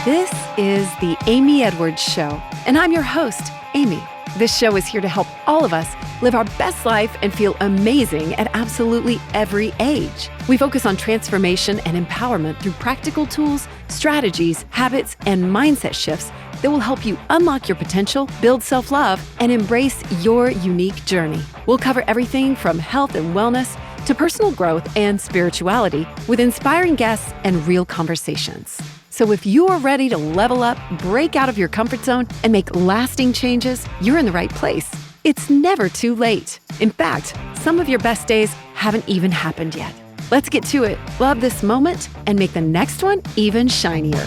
This is the Amy Edwards Show, and I'm your host, Amy. This show is here to help all of us live our best life and feel amazing at absolutely every age. We focus on transformation and empowerment through practical tools, strategies, habits, and mindset shifts that will help you unlock your potential, build self-love, and embrace your unique journey. We'll cover everything from health and wellness to personal growth and spirituality with inspiring guests and real conversations. So if you're ready to level up, break out of your comfort zone, and make lasting changes, you're in the right place. It's never too late. In fact, some of your best days haven't even happened yet. Let's get to it. Love this moment and make the next one even shinier.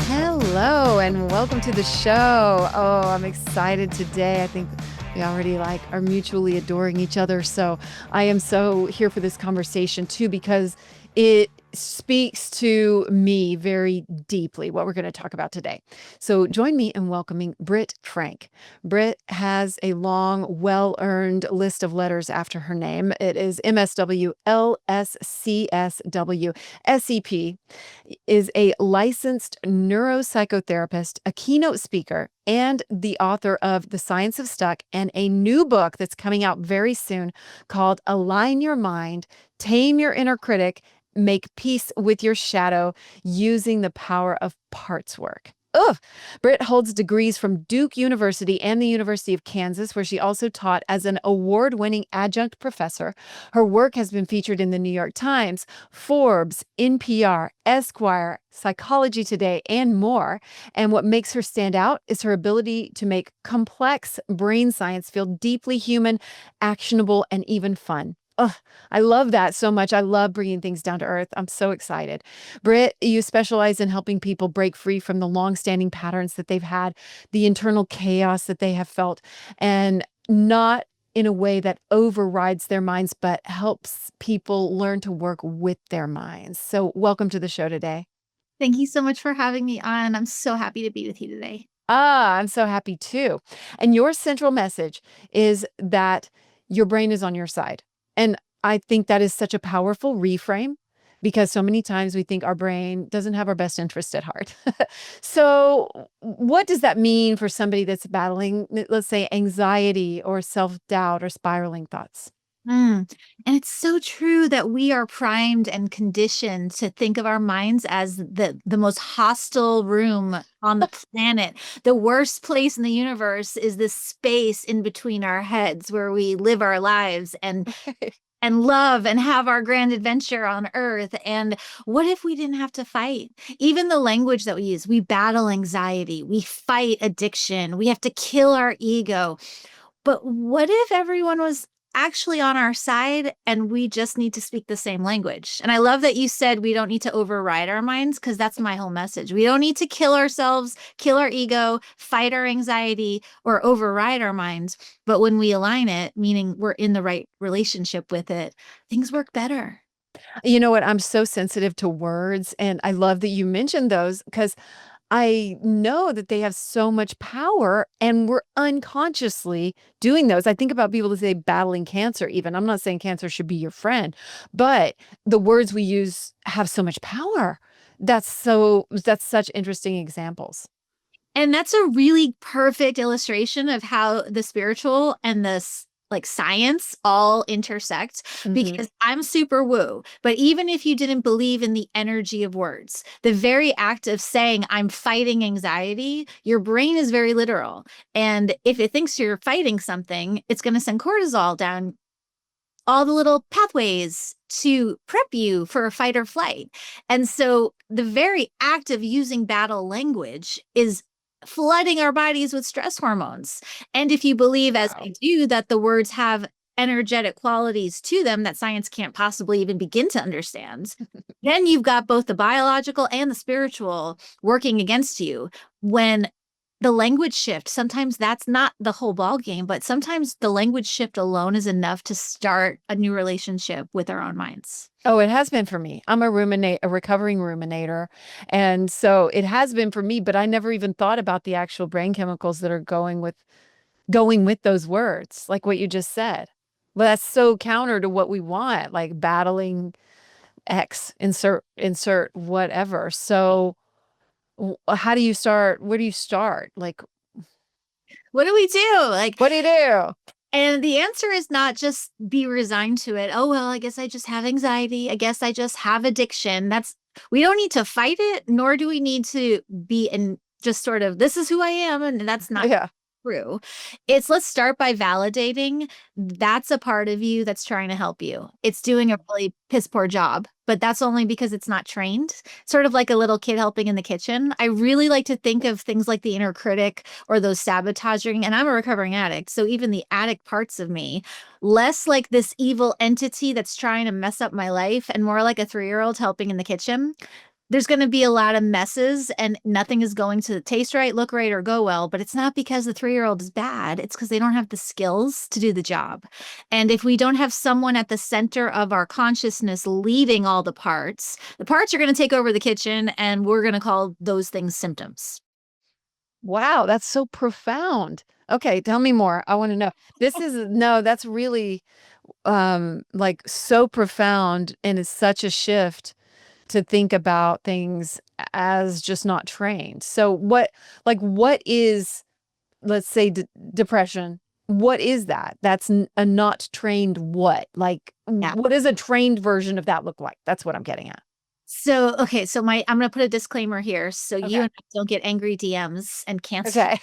Hello and welcome to the show. Oh, I'm excited today. I think we already are mutually adoring each other. So I am so here for this conversation too, because it speaks to me very deeply, what we're going to talk about today. So join me in welcoming Britt Frank. Britt has a long, well-earned list of letters after her name. It is MSW, LSCSW, SEP, is a licensed neuropsychotherapist, a keynote speaker, and the author of The Science of Stuck and a new book that's coming out very soon called Align Your Mind, Tame Your Inner Critic, Make Peace with Your Shadow Using the Power of Parts Work. Britt holds degrees from Duke University and the University of Kansas, where she also taught as an award-winning adjunct professor. Her work has been featured in the New York Times, Forbes, NPR, Esquire, Psychology Today, and more. And what makes her stand out is her ability to make complex brain science feel deeply human, actionable, and even fun. I love that so much. I love bringing things down to earth. I'm so excited. Britt, you specialize in helping people break free from the long-standing patterns that they've had, the internal chaos that they have felt, and not in a way that overrides their minds, but helps people learn to work with their minds. So welcome to the show today. Thank you so much for having me on. I'm so happy to be with you today. I'm so happy too. And your central message is that your brain is on your side. And I think that is such a powerful reframe because so many times we think our brain doesn't have our best interest at heart. So what does that mean for somebody that's battling, let's say, anxiety or self-doubt or spiraling thoughts? And it's so true that we are primed and conditioned to think of our minds as the most hostile room on the planet. The worst place in the universe is this space in between our heads where we live our lives and love and have our grand adventure on earth. And what if we didn't have to fight? Even the language that we use, we battle anxiety, we fight addiction, we have to kill our ego. But what if everyone was actually on our side and we just need to speak the same language? And I love that you said we don't need to override our minds, because that's my whole message. We don't need to kill ourselves, kill our ego, fight our anxiety, or override our minds. But when we align it, meaning we're in the right relationship with it, things work better. You know what? I'm so sensitive to words, and I love that you mentioned those because I know that they have so much power and we're unconsciously doing those. I think about people that say battling cancer even. I'm not saying cancer should be your friend, but the words we use have so much power. That's such interesting examples. And that's a really perfect illustration of how the spiritual and the science all intersect, because I'm super woo. But even if you didn't believe in the energy of words, the very act of saying I'm fighting anxiety, your brain is very literal. And if it thinks you're fighting something, it's going to send cortisol down all the little pathways to prep you for a fight or flight. And so the very act of using battle language is flooding our bodies with stress hormones. And if you believe, as I do, that the words have energetic qualities to them that science can't possibly even begin to understand, then you've got both the biological and the spiritual working against you. When the language shift, sometimes that's not the whole ball game, but sometimes the language shift alone is enough to start a new relationship with our own minds. Oh, it has been for me. I'm a recovering ruminator. And so it has been for me, but I never even thought about the actual brain chemicals that are going with those words, like what you just said. But that's so counter to what we want, like battling X, insert whatever. So how do you start? Where do you start? Like, What do we do? Like, what do you do? and the answer is not just be resigned to it. Oh, well, I guess I just have anxiety. I guess I just have addiction. We don't need to fight it, nor do we need to be in just sort of, this is who I am. And that's not Yeah. true. Let's start by validating that's a part of you that's trying to help you. It's doing a really piss poor job, but that's only because it's not trained. Sort of like a little kid helping in the kitchen. I really like to think of things like the inner critic or those sabotaging, and I'm a recovering addict. So even the addict parts of me, less like this evil entity that's trying to mess up my life and more like a 3-year-old helping in the kitchen. There's going to be a lot of messes and nothing is going to taste right, look right, or go well. But it's not because the 3-year-old is bad. It's because they don't have the skills to do the job. And if we don't have someone at the center of our consciousness leading all the parts are going to take over the kitchen and we're going to call those things symptoms. Wow, that's so profound. Okay, tell me more. I want to know. No, that's really like so profound, and it's such a shift to think about things as just not trained. So what is, let's say, depression? What is that? That's a not trained what? Like, Yeah. what does a trained version of that look like? That's what I'm getting at. So, okay, so I'm going to put a disclaimer here so you Okay. and I don't get angry DMs and cancel. Okay.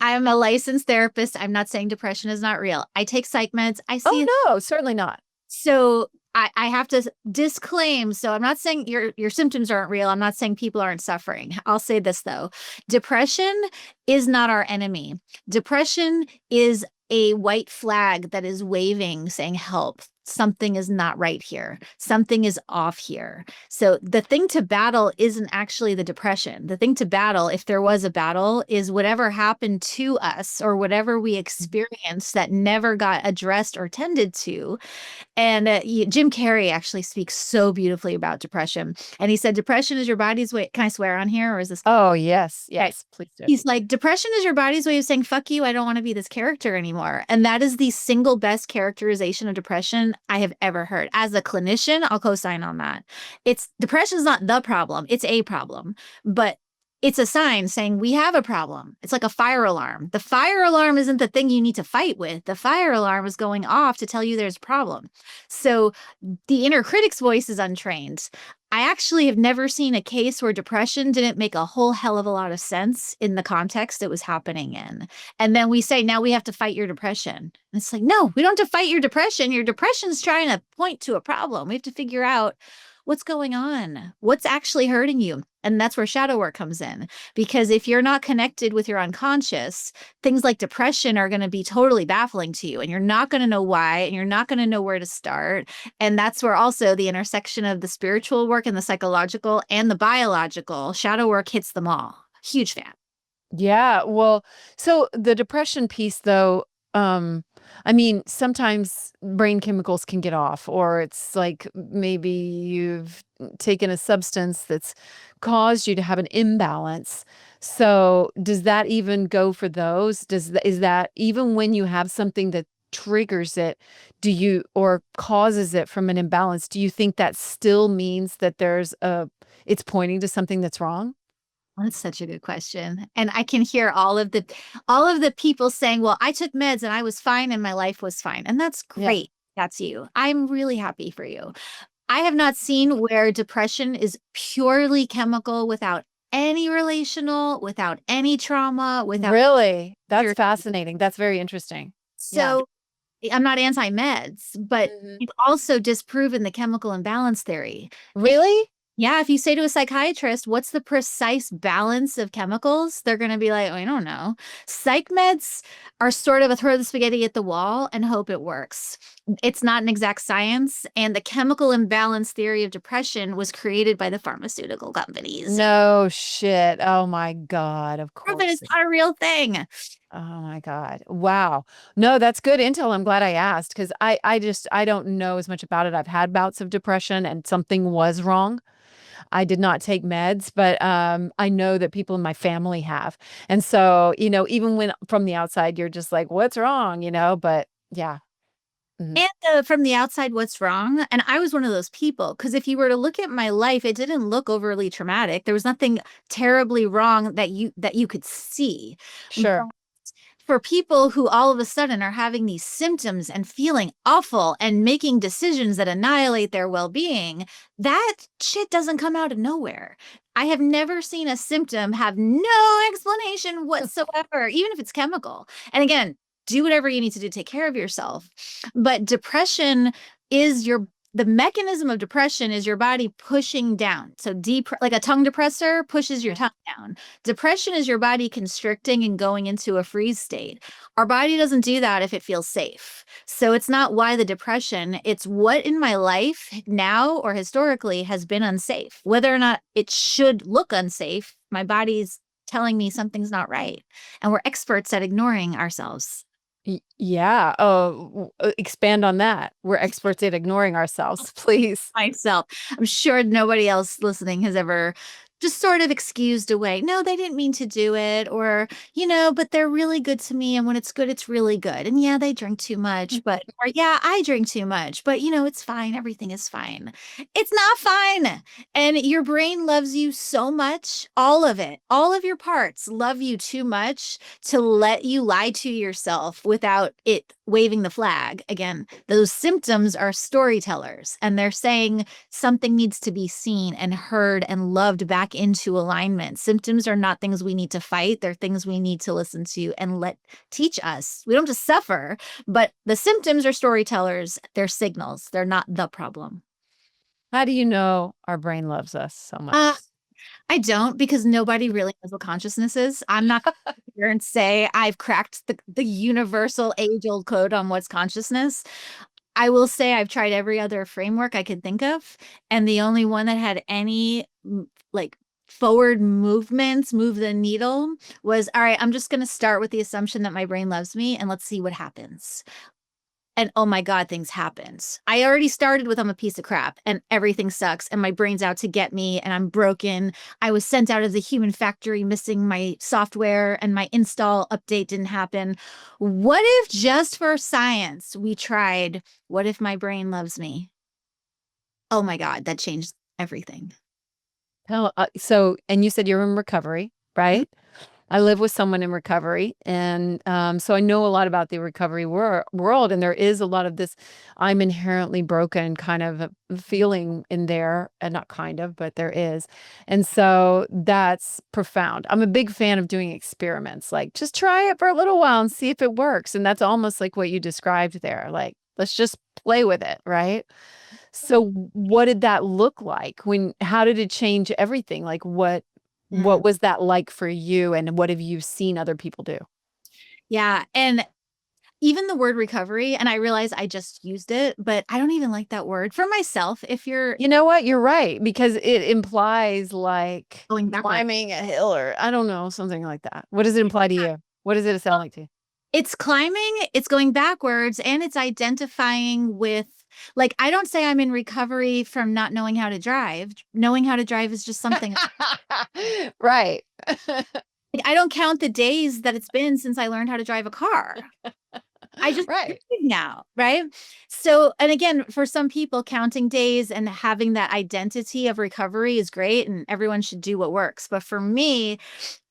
I'm a licensed therapist. I'm not saying depression is not real. I take psych meds. I see. Oh no, certainly not. So I have to disclaim. So I'm not saying your symptoms aren't real. I'm not saying people aren't suffering. I'll say this though. Depression is not our enemy. Depression is a white flag that is waving, saying, help. Something is not right here. Something is off here. So the thing to battle isn't actually the depression. The thing to battle, if there was a battle, is whatever happened to us or whatever we experienced that never got addressed or tended to. And Jim Carrey actually speaks so beautifully about depression. And he said, depression is your body's way. Can I swear on here? Or is this? Oh, yes. Yes, please do. He's like, depression is your body's way of saying, fuck you. I don't want to be this character anymore. And that is the single best characterization of depression I have ever heard. As a clinician, I'll co-sign on that. Depression is not the problem. It's a problem, but it's a sign saying we have a problem. It's like a fire alarm. The fire alarm isn't the thing you need to fight with. The fire alarm is going off to tell you there's a problem. So the inner critic's voice is untrained. I actually have never seen a case where depression didn't make a whole hell of a lot of sense in the context it was happening in. And then we say, now we have to fight your depression. And it's like, no, we don't have to fight your depression. Your depression's trying to point to a problem. We have to figure out what's going on, what's actually hurting you. And that's where shadow work comes in. Because if you're not connected with your unconscious, things like depression are going to be totally baffling to you. And you're not going to know why, and you're not going to know where to start. And that's where also the intersection of the spiritual work and the psychological and the biological shadow work hits them all. Huge fan. Yeah. Well, so the depression piece, though, I mean, sometimes brain chemicals can get off, or it's like maybe you've taken a substance that's caused you to have an imbalance. So does that even go for those? Is that even when you have something that triggers it, or causes it from an imbalance, do you think that still means that it's pointing to something that's wrong? That's such a good question. And I can hear all of the people saying, well, I took meds and I was fine and my life was fine. And that's Yeah. great. That's you. I'm really happy for you. I have not seen where depression is purely chemical without any relational, without any trauma, without Really? That's fascinating. That's very interesting. Yeah. So I'm not anti-meds, but Mhm. you've also disproven the chemical imbalance theory. Really? Yeah, if you say to a psychiatrist, what's the precise balance of chemicals? They're going to be like, oh, I don't know. Psych meds are sort of a throw the spaghetti at the wall and hope it works. It's not an exact science. And the chemical imbalance theory of depression was created by the pharmaceutical companies. No shit. Oh my God. Of Proven course. it's not a real thing. Oh my God. Wow. No, that's good intel. I'm glad I asked, because I don't know as much about it. I've had bouts of depression and something was wrong. I did not take meds, but I know that people in my family have. And so, even when from the outside, you're just like, what's wrong? But yeah. Mhm. And from the outside, what's wrong? And I was one of those people because if you were to look at my life, it didn't look overly traumatic. There was nothing terribly wrong that you could see. Sure. For people who all of a sudden are having these symptoms and feeling awful and making decisions that annihilate their well-being, that shit doesn't come out of nowhere. I have never seen a symptom have no explanation whatsoever, even if it's chemical. And again, do whatever you need to do to take care of yourself. But depression is the mechanism of depression is your body pushing down. So like a tongue depressor pushes your Yeah. tongue down. Depression is your body constricting and going into a freeze state. Our body doesn't do that if it feels safe. So it's not why the depression, it's what in my life now or historically has been unsafe. Whether or not it should look unsafe, my body's telling me something's not right. And we're experts at ignoring ourselves. Yeah. Oh, expand on that. We're experts at ignoring ourselves, please. Myself. I'm sure nobody else listening has ever just sort of excused away. No, they didn't mean to do it. Or, but they're really good to me. And when it's good, it's really good. And yeah, they drink too much, or yeah, I drink too much, but it's fine. Everything is fine. It's not fine. And your brain loves you so much. All of it, all of your parts love you too much to let you lie to yourself without it waving the flag. Again, those symptoms are storytellers and they're saying something needs to be seen and heard and loved back into alignment. Symptoms are not things we need to fight. They're things we need to listen to and let teach us. We don't just suffer, but the symptoms are storytellers. They're signals. They're not the problem. How do you know our brain loves us so much? I don't, because nobody really knows what consciousness is. I'm not going to here and say I've cracked the universal age-old code on what's consciousness. I will say I've tried every other framework I could think of, and the only one that had any like forward movements, move the needle, was, all right, I'm just going to start with the assumption that my brain loves me and let's see what happens. And oh my God, things happened. I already started with I'm a piece of crap and everything sucks and my brain's out to get me and I'm broken. I was sent out of the human factory missing my software and my install update didn't happen. What if just for science we tried, what if my brain loves me? Oh my God, that changed everything. And you said you're in recovery, Mhm. right? I live with someone in recovery, and so I know a lot about the recovery world. And there is a lot of this "I'm inherently broken" kind of a feeling in there, and not kind of, but there is. And so that's profound. I'm a big fan of doing experiments, like just try it for a little while and see if it works. And that's almost like what you described there. Like, let's just play with it, right? So what did that look like? How did it change everything? Like what Mm. was that like for you, and what have you seen other people do? Yeah. And even the word recovery, and I realize I just used it, but I don't even like that word for myself. If you're You know what? You're right, because it implies like going backward, climbing a hill, or I don't know, something like that. What does it imply to you? What does it sound like to you? it's climbing, it's going backwards, and it's identifying with, like, I don't say I'm in recovery from not knowing how to drive. Knowing how to drive is just something. Right. Like, I don't count the days that it's been since I learned how to drive a car. I just Right. now, right? So, and again, for some people, counting days and having that identity of recovery is great, and everyone should do what works. But for me,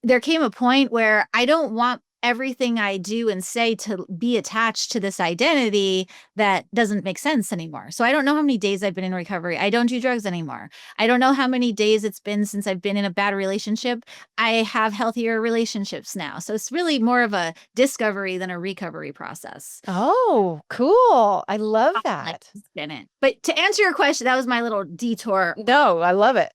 there came a point where I don't want everything I do and say to be attached to this identity that doesn't make sense anymore. So I don't know how many days I've been in recovery. I don't do drugs anymore. I don't know how many days it's been since I've been in a bad relationship. I have healthier relationships now. So it's really more of a discovery than a recovery process. Oh, cool. I love Like, that. in it. But to answer your question, that was my little detour. No, I love it.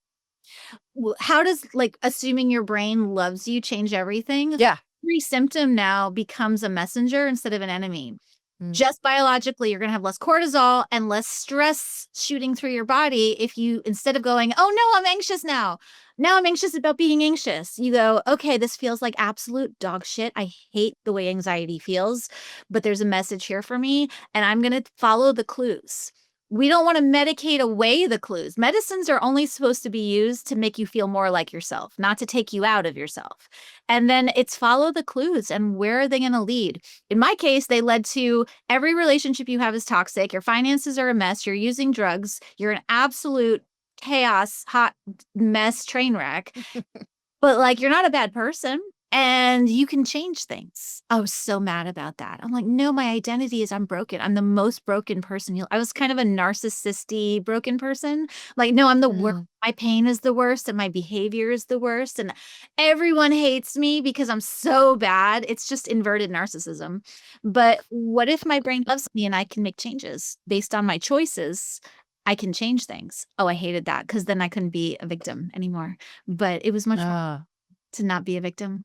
How does, like, assuming your brain loves you change everything? Yeah. Every symptom now becomes a messenger instead of an enemy. Mm. Just biologically, you're going to have less cortisol and less stress shooting through your body if you, instead of going, oh no, I'm anxious now. Now I'm anxious about being anxious. You go, okay, this feels like absolute dog shit. I hate the way anxiety feels, but there's a message here for me, and I'm going to follow the clues. we don't want to medicate away the clues. Medicines are only supposed to be used to make you feel more like yourself, not to take you out of yourself. And then it's follow the clues and where are they going to lead? In my case, they led to every relationship you have is toxic, your finances are a mess, you're using drugs, you're an absolute chaos, hot mess train wreck. But like, you're not a bad person and you can change things. I was so mad about that. I'm like, no, my identity is I'm broken. I'm the most broken person. I was kind of a narcissistic broken person. Like, no, I'm the worst. Mm. My pain is the worst and my behavior is the worst. And everyone hates me because I'm so bad. It's just inverted narcissism. But what if my brain loves me and I can make changes based on my choices? I can change things. Oh, I hated that because then I couldn't be a victim anymore. But it was much fun Ah. to not be a victim.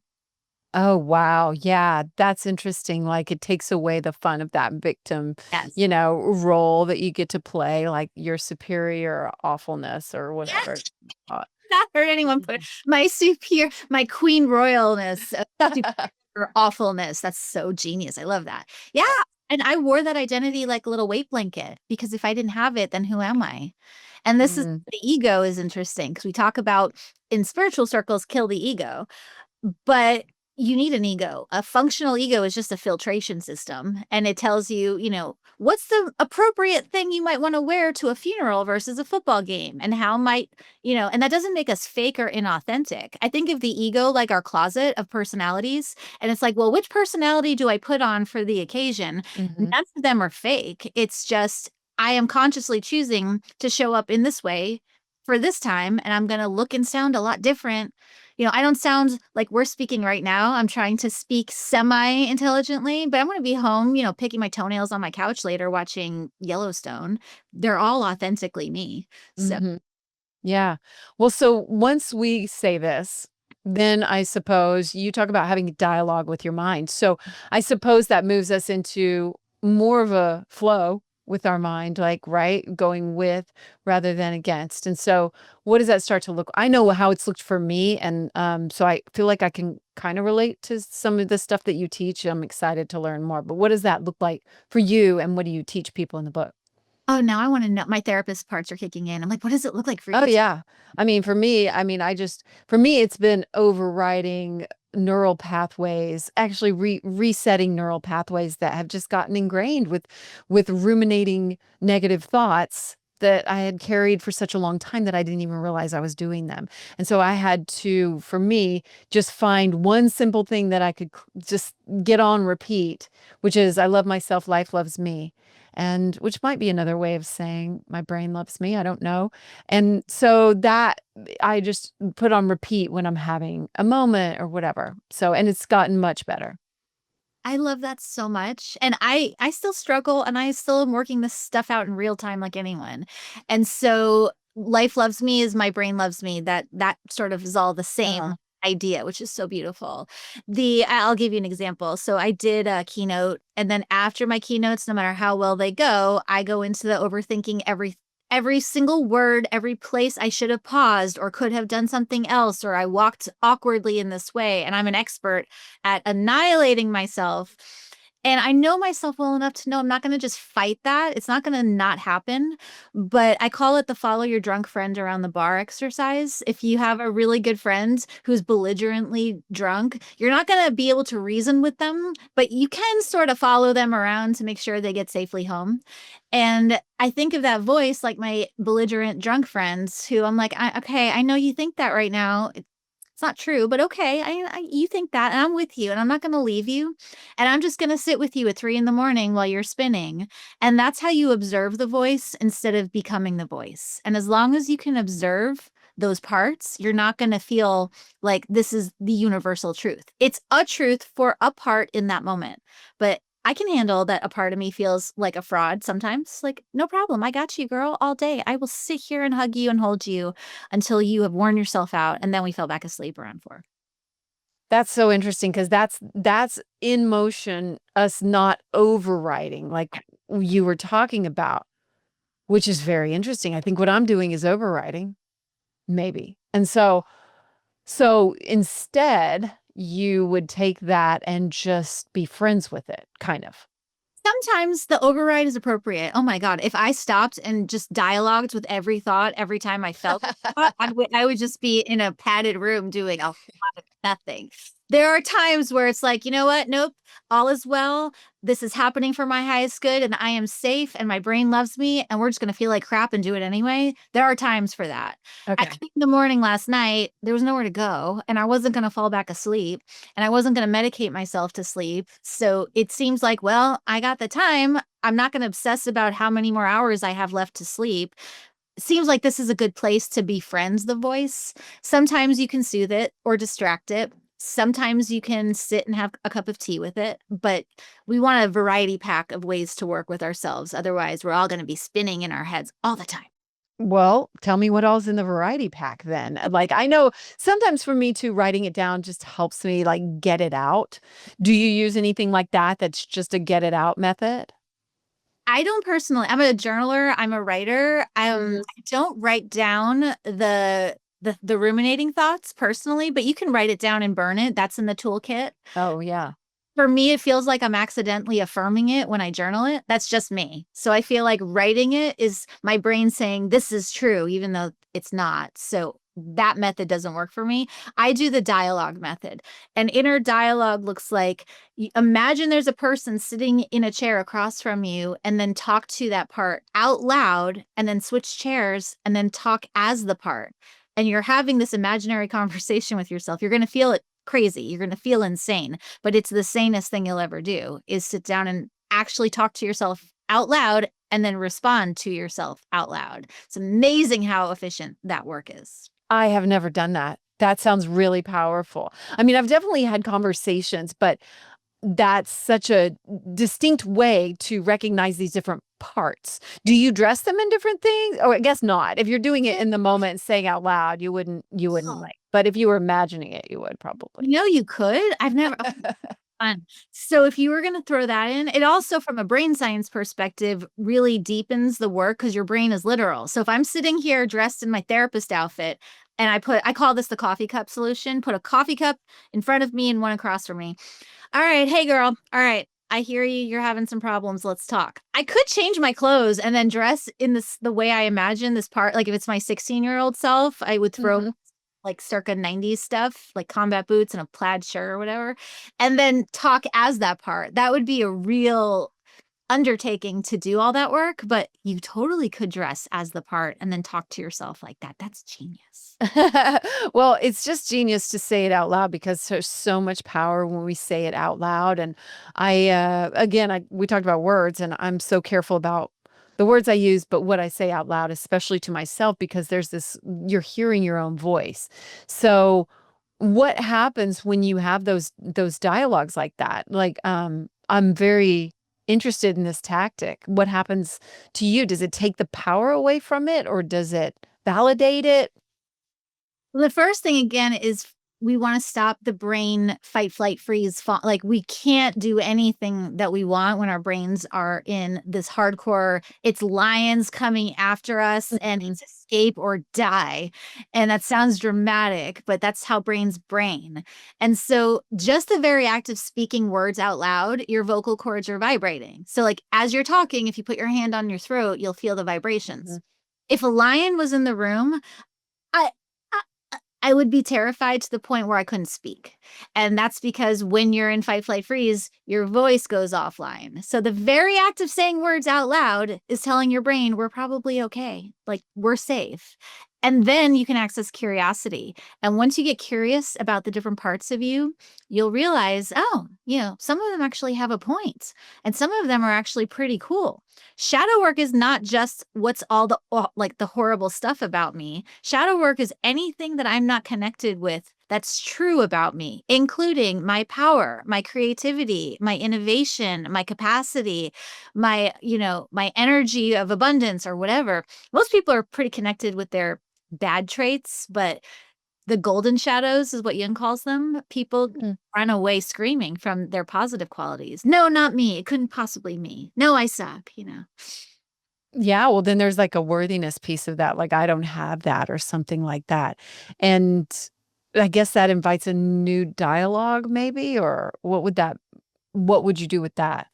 Oh, wow. Yeah, that's interesting. Like it takes away the fun of that victim, Yes. role that you get to play, like your superior awfulness or whatever. Yes. Uh, Not hurt anyone, but my superior, my queen royalness, superior awfulness. That's so genius. I love that. Yeah. And I wore that identity like a little weight blanket because if I didn't have it, then who am I? And this is Mm. the ego is interesting because we talk about in spiritual circles, kill the ego. But you need an ego. A functional ego is just a filtration system. And it tells you, what's the appropriate thing you might want to wear to a funeral versus a football game? And how might, and that doesn't make us fake or inauthentic. I think of the ego like our closet of personalities. And it's like, well, which personality do I put on for the occasion? Mhm. None of them are fake. It's just, I am consciously choosing to show up in this way for this time. And I'm going to look and sound a lot different. I don't sound like we're speaking right now. I'm trying to speak semi-intelligently, but I'm going to be home, picking my toenails on my couch later watching Yellowstone. They're all authentically me. So, Mhm. Yeah. Well, so once we say this, then I suppose you talk about having dialogue with your mind. So I suppose that moves us into more of a flow with our mind, like, right? Going with rather than against. And so what does that start to look? I know how it's looked for me. And so I feel like I can kind of relate to some of the stuff that you teach. I'm excited to learn more. But what does that look like for you? And what do you teach people in the book? oh, now I want to know. My therapist parts are kicking in. I'm like, what does it look like for Oh, you? yeah. I mean, for me, for me, it's been overriding neural pathways, actually resetting neural pathways that have just gotten ingrained with ruminating negative thoughts that I had carried for such a long time that I didn't even realize I was doing them. And so I had to, for me, just find one simple thing that I could just get on repeat, which is I love myself, life loves me. And which might be another way of saying my brain loves me. I don't know. And so that I just put on repeat when I'm having a moment or whatever. So, and it's gotten much better. I love that so much. And I still struggle and I still am working this stuff out in real time like anyone. And so life loves me is my brain loves me. That sort of is all the Uh-huh. same idea, which is so beautiful. I'll give you an example. So I did a keynote and then after my keynotes, no matter how well they go, I go into the overthinking every single word, every place I should have paused or could have done something else, or I walked awkwardly in this way. And I'm an expert at annihilating myself. And I know myself well enough to know I'm not going to just fight that. It's not going to not happen. But I call it the follow your drunk friend around the bar exercise. If you have a really good friend who's belligerently drunk, you're not going to be able to reason with them, but you can sort of follow them around to make sure they get safely home. And I think of that voice like my belligerent drunk friends who I'm like, okay, I know you think that right now. It's not true, but okay, you think that, and I'm with you, and I'm not going to leave you, and I'm just going to sit with you at 3 in the morning while you're spinning, and that's how you observe the voice instead of becoming the voice. And as long as you can observe those parts, you're not going to feel like this is the universal truth. It's a truth for a part in that moment, but I can handle that a part of me feels like a fraud sometimes. Like, no problem. I got you, girl, all day. I will sit here and hug you and hold you until you have worn yourself out. And then we fell back asleep around 4. That's so interesting because that's in motion, us not overriding like you were talking about, which is very interesting. I think what I'm doing is overriding, maybe. And so instead, you would take that and just be friends with it, kind of. Sometimes the override is appropriate. Oh my God. If I stopped and just dialogued with every thought every time I felt a thought, I would just be in a padded room doing a lot of nothing. There are times where it's like, you know what? Nope, all is well. This is happening for my highest good, and I am safe, and my brain loves me, and we're just going to feel like crap and do it anyway. There are times for that. At Okay. 3 in the morning last night, there was nowhere to go, and I wasn't going to fall back asleep, and I wasn't going to medicate myself to sleep. So it seems like, well, I got the time. I'm not going to obsess about how many more hours I have left to sleep. It seems like this is a good place to befriend the voice. Sometimes you can soothe it or distract it. Sometimes you can sit and have a cup of tea with it, but we want a variety pack of ways to work with ourselves. Otherwise, we're all going to be spinning in our heads all the time. Well, tell me what all's in the variety pack then. Like, I know sometimes for me too, writing it down just helps me like get it out. Do you use anything like that that's just a get it out method? I don't personally. I'm a journaler. I'm a writer. Mhm. I don't write down the ruminating thoughts personally, but you can write it down and burn it. That's in the toolkit. Oh, yeah. For me, it feels like I'm accidentally affirming it when I journal it. That's just me. So I feel like writing it is my brain saying this is true, even though it's not. So that method doesn't work for me. I do the dialogue method. And inner dialogue looks like imagine there's a person sitting in a chair across from you, and then talk to that part out loud, and then switch chairs, and then talk as the part. And you're having this imaginary conversation with yourself. You're going to feel it crazy. You're going to feel insane, but it's the sanest thing you'll ever do is sit down and actually talk to yourself out loud and then respond to yourself out loud. It's amazing how efficient that work is. I have never done that. That sounds really powerful. I mean, I've definitely had conversations, but that's such a distinct way to recognize these different parts. Do you dress them in different things? Oh, I guess not. If you're doing it in the moment and saying out loud, you wouldn't Oh, like. But if you were imagining it, you would probably. you could. I've never. Fun. So if you were going to throw that in, it also, from a brain science perspective, really deepens the work because your brain is literal. So if I'm sitting here dressed in my therapist outfit and I call this the coffee cup solution, put a coffee cup in front of me and one across from me. All right, hey girl. All right, I hear you. You're having some problems. Let's talk. I could change my clothes and then dress in the way I imagine this part. Like if it's my 16-year-old self, I would throw Mhm. like circa 90s stuff, like combat boots and a plaid shirt or whatever, and then talk as that part. That would be a real undertaking to do all that work, but you totally could dress as the part and then talk to yourself like that. That's genius. Well, it's just genius to say it out loud because there's so much power when we say it out loud. And we talked about words, and I'm so careful about the words I use, but what I say out loud, especially to myself, because you're hearing your own voice. So, what happens when you have those dialogues like that? Like, I'm very interested in this tactic. What happens to you? Does it take the power away from it, or does it validate it? The first thing again is we want to stop the brain fight, flight, freeze. Like we can't do anything that we want when our brains are in this hardcore, it's lions coming after us and Mhm. it's escape or die. And that sounds dramatic, but that's how brains brain. And so just the very act of speaking words out loud, your vocal cords are vibrating. So like as you're talking, if you put your hand on your throat, you'll feel the vibrations. Mhm. If a lion was in the room, I I would be terrified to the point where I couldn't speak. And that's because when you're in fight, flight, freeze, your voice goes offline. So the very act of saying words out loud is telling your brain, we're probably okay. Like we're safe. And then you can access curiosity. And once you get curious about the different parts of you, you'll realize, oh, some of them actually have a point, and some of them are actually pretty cool. Shadow work is not just what's all like the horrible stuff about me. Shadow work is anything that I'm not connected with that's true about me, including my power, my creativity, my innovation, my capacity, my energy of abundance or whatever. Most people are pretty connected with their bad traits, but the golden shadows is what Jung calls them. People Mm. run away screaming from their positive qualities. No, not me. It couldn't possibly me. No, I suck. Yeah, well, then there's like a worthiness piece of that, like, I don't have that or something like that. And I guess that invites a new dialogue maybe, or what would you do with that?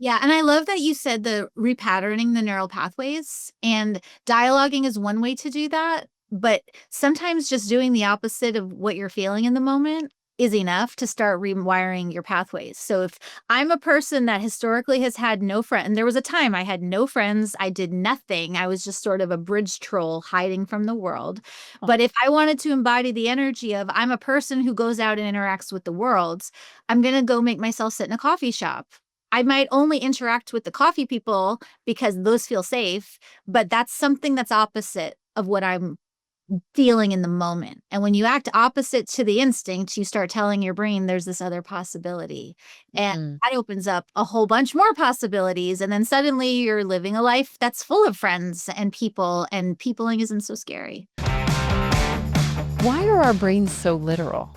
Yeah, and I love that you said the repatterning the neural pathways, and dialoguing is one way to do that, but sometimes just doing the opposite of what you're feeling in the moment is enough to start rewiring your pathways. So if I'm a person that historically has had no friend, and there was a time I had no friends, I did nothing. I was just sort of a bridge troll hiding from the world. But if I wanted to embody the energy of I'm a person who goes out and interacts with the world, I'm going to go make myself sit in a coffee shop. I might only interact with the coffee people because those feel safe, but that's something that's opposite of what I'm feeling in the moment. And when you act opposite to the instinct, you start telling your brain there's this other possibility. And Mm. that opens up a whole bunch more possibilities. And then suddenly you're living a life that's full of friends and people, and peopling isn't so scary. Why are our brains so literal?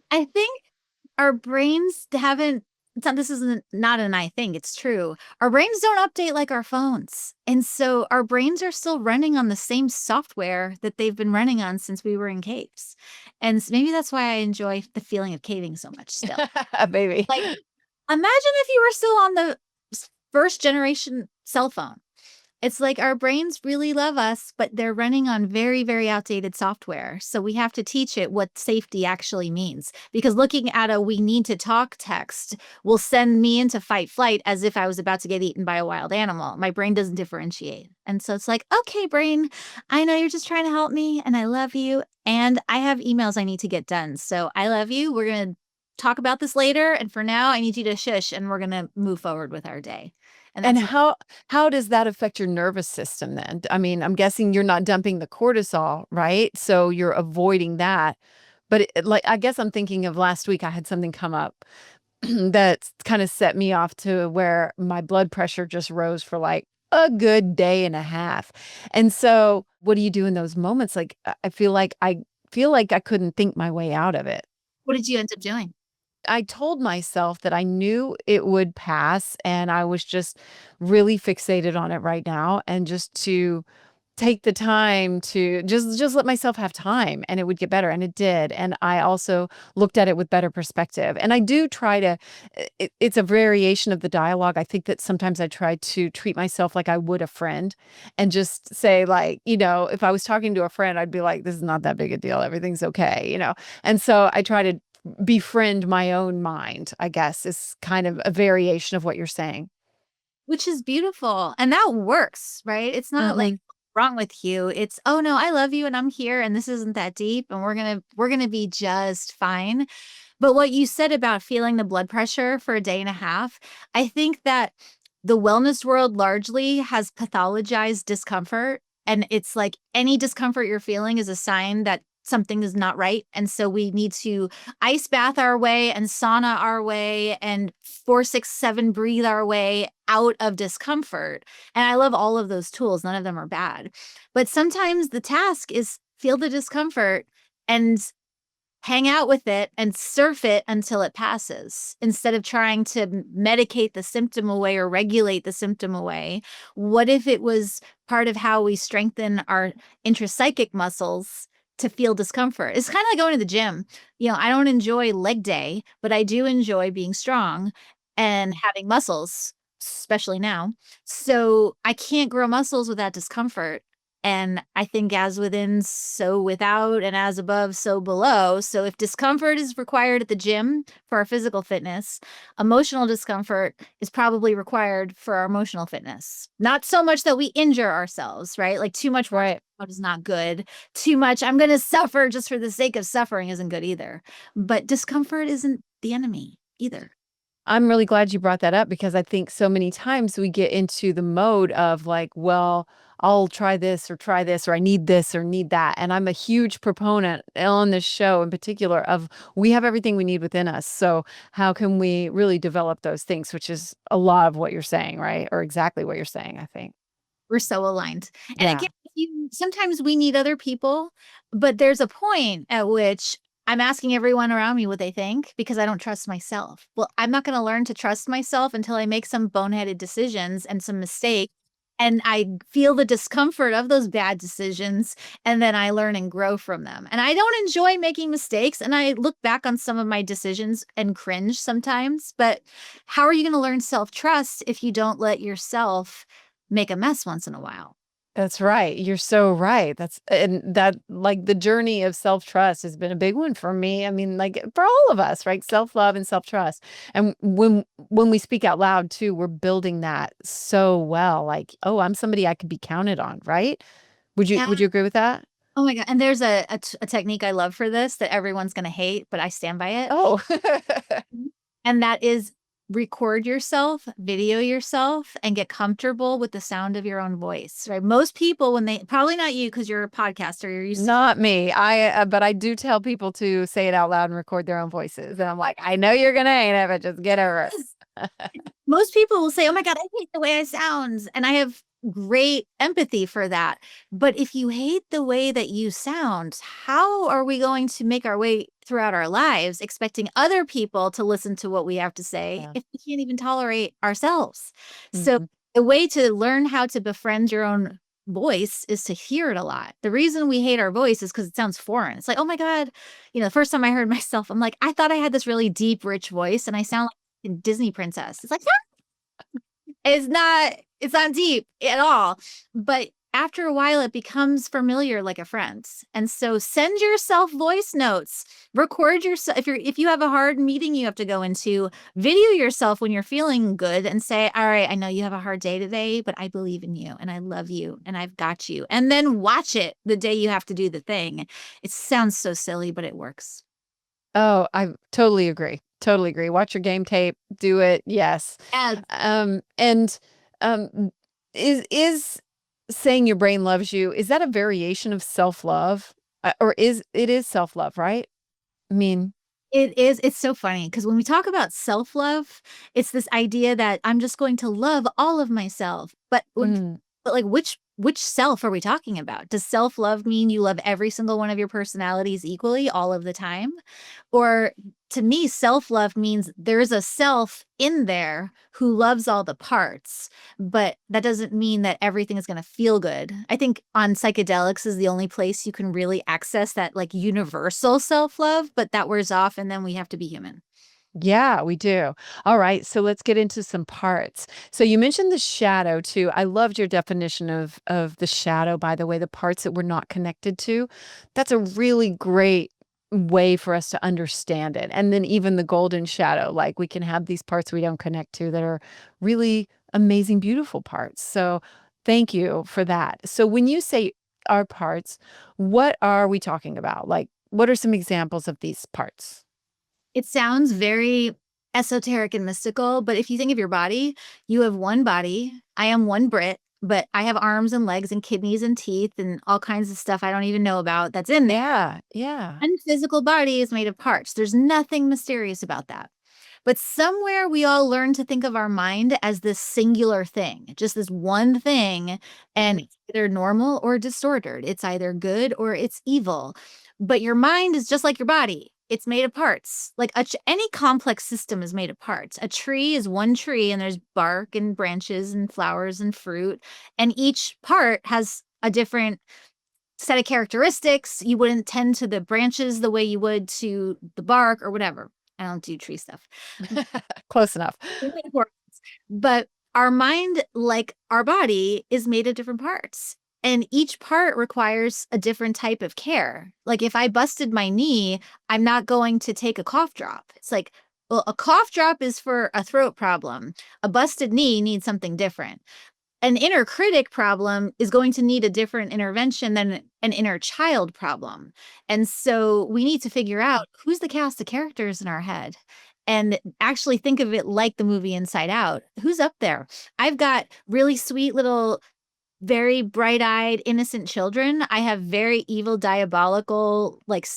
I think our brains haven't this is not an I think, it's true. Our brains don't update like our phones. And so our brains are still running on the same software that they've been running on since we were in caves. And maybe that's why I enjoy the feeling of caving so much still. Baby. Like, imagine if you were still on the first generation cell phone. It's like our brains really love us, but they're running on very, very outdated software. So we have to teach it what safety actually means. Because looking at a we need to talk text will send me into fight flight as if I was about to get eaten by a wild animal. My brain doesn't differentiate. And so it's like, okay, brain, I know you're just trying to help me and I love you. And I have emails I need to get done. So I love you. We're going to talk about this later. And for now, I need you to shush and we're going to move forward with our day. And And that's how does that affect your nervous system then? I mean, I'm guessing you're not dumping the cortisol, right? So you're avoiding that. But like, I guess I'm thinking of last week, I had something come up that kind of set me off to where my blood pressure just rose for like a good day and a half. And so, what do you do in those moments? Like, I feel like I couldn't think my way out of it. what did you end up doing? I told myself that I knew it would pass, and I was just really fixated on it right now, and just to take the time to just let myself have time, and it would get better, and it did. And I also looked at it with better perspective. And I do try to it's a variation of the dialogue. I think that sometimes I try to treat myself like I would a friend, and just say, like, if I was talking to a friend, I'd be like, this is not that big a deal. Everything's okay. And so I try to befriend my own mind, I guess, is kind of a variation of what you're saying. Which is beautiful, and that works, right? It's not like Mhm. wrong with you. It's, "Oh, no, I love you, and I'm here, and this isn't that deep, and we're gonna be just fine." But what you said about feeling the blood pressure for a day and a half, I think that the wellness world largely has pathologized discomfort, and it's like any discomfort you're feeling is a sign that something is not right, and so we need to ice bath our way and sauna our way and 4, 6, 7 breathe our way out of discomfort, and I love all of those tools, none of them are bad. But sometimes the task is feel the discomfort and hang out with it and surf it until it passes instead of trying to medicate the symptom away or regulate the symptom away. What if it was part of how we strengthen our intrapsychic muscles to feel discomfort? It's kind of like going to the gym. I don't enjoy leg day, but I do enjoy being strong and having muscles, especially now. So I can't grow muscles without discomfort. And I think as within, so without, and as above, so below. So if discomfort is required at the gym for our physical fitness, emotional discomfort is probably required for our emotional fitness. Not so much that we injure ourselves, right? Like too much Right. workout is not good. Too much, I'm going to suffer just for the sake of suffering isn't good either. But discomfort isn't the enemy either. I'm really glad you brought that up, because I think so many times we get into the mode of like, well, I'll try this, or I need this or need that. And I'm a huge proponent on this show in particular of we have everything we need within us. So how can we really develop those things, which is a lot of what you're saying, right? Or exactly what you're saying, I think. We're so aligned. And Yeah. again, sometimes we need other people, but there's a point at which I'm asking everyone around me what they think because I don't trust myself. Well, I'm not going to learn to trust myself until I make some boneheaded decisions and some mistakes and I feel the discomfort of those bad decisions, and then I learn and grow from them. And I don't enjoy making mistakes, and I look back on some of my decisions and cringe sometimes, but how are you going to learn self-trust if you don't let yourself make a mess once in a while? That's right. You're so right. And that, like, the journey of self-trust has been a big one for me. I mean, like, for all of us, right? Self-love and self-trust. And when we speak out loud too, we're building that so well. Like, oh, I'm somebody I could be counted on, right? Yeah. Would you agree with that? Oh my God. And there's a technique I love for this that everyone's going to hate, but I stand by it. Oh. Mhm. And that is record yourself, video yourself, and get comfortable with the sound of your own voice, right? Most people, when they, probably not you because you're a podcaster, you're used to. Not me. But I do tell people to say it out loud and record their own voices. And I'm like, I know you're gonna hate it, but just get over it. Most people will say, "Oh my God, I hate the way I sound." And I have great empathy for that. But if you hate the way that you sound, how are we going to make our way throughout our lives expecting other people to listen to what we have to say Yeah. if we can't even tolerate ourselves? So Mhm. the way to learn how to befriend your own voice is to hear it a lot. The reason we hate our voice is because it sounds foreign. It's like, oh my God, the first time I heard myself, I'm like, I thought I had this really deep, rich voice and I sound like a Disney princess. It's like, it's not deep at all. But after a while, it becomes familiar like a friend. And so send yourself voice notes, record yourself. If you have a hard meeting you have to go into, video yourself when you're feeling good and say, all right, I know you have a hard day today, but I believe in you and I love you and I've got you. And then watch it the day you have to do the thing. It sounds so silly, but it works. Oh, I totally agree. Totally agree. Watch your game tape, do it. Yes. Yes. And um is saying your brain loves you, is that a variation of self-love? Or is self-love, right? I mean, It is. It's so funny because when we talk about self-love, it's this idea that I'm just going to love all of myself. mm, But like which self are we talking about? Does self-love mean you love every single one of your personalities equally all of the time? Or to me, self-love means there's a self in there who loves all the parts, but that doesn't mean that everything is going to feel good. I think on psychedelics is the only place you can really access that like universal self-love, but that wears off and then we have to be human. yeah, we do. All right, so let's get into some parts. So you mentioned the shadow too. I loved your definition of the shadow, by the way, the parts that we're not connected to. That's a really great way for us to understand it. And then even the golden shadow, like we can have these parts we don't connect to that are really amazing, beautiful parts. So thank you for that. So when you say our parts, what are we talking about? Like, what are some examples of these parts? It sounds very esoteric and mystical, but if you think of your body, you have one body. I am one Brit, but I have arms and legs and kidneys and teeth and all kinds of stuff I don't even know about that's in there. Yeah, yeah. One physical body is made of parts. There's nothing mysterious about that. But somewhere we all learn to think of our mind as this singular thing, just this one thing, and Mhm. it's either normal or distorted. It's either good or it's evil. But your mind is just like your body. It's made of parts. Like any complex system is made of parts. A tree is one tree, and there's bark and branches and flowers and fruit. And each part has a different set of characteristics. You wouldn't tend to the branches the way you would to the bark or whatever. I don't do tree stuff. Close enough. But our mind, like our body, is made of different parts. And each part requires a different type of care. Like if I busted my knee, I'm not going to take a cough drop. It's like, well, a cough drop is for a throat problem. A busted knee needs something different. An inner critic problem is going to need a different intervention than an inner child problem. And so we need to figure out who's the cast of characters in our head and actually think of it like the movie Inside Out. Who's up there? I've got really sweet little, very bright-eyed, innocent children. I have very evil, diabolical, like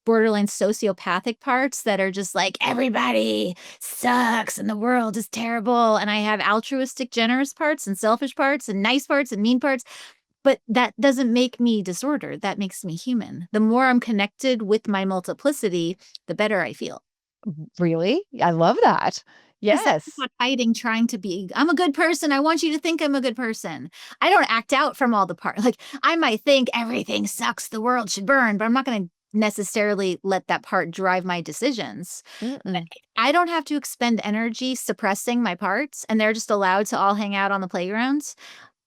borderline sociopathic parts that are just like, everybody sucks and the world is terrible. And I have altruistic, generous parts and selfish parts and nice parts and mean parts. But that doesn't make me disordered. That makes me human. The more I'm connected with my multiplicity, the better I feel. Really? I love that. Because I'm Yes. not fighting, trying to be, I'm a good person. I want you to think I'm a good person. I don't act out from all the part. Like, I might think everything sucks, the world should burn, but I'm not going to necessarily let that part drive my decisions. Mm-mm. I don't have to expend energy suppressing my parts, and they're just allowed to all hang out on the playgrounds.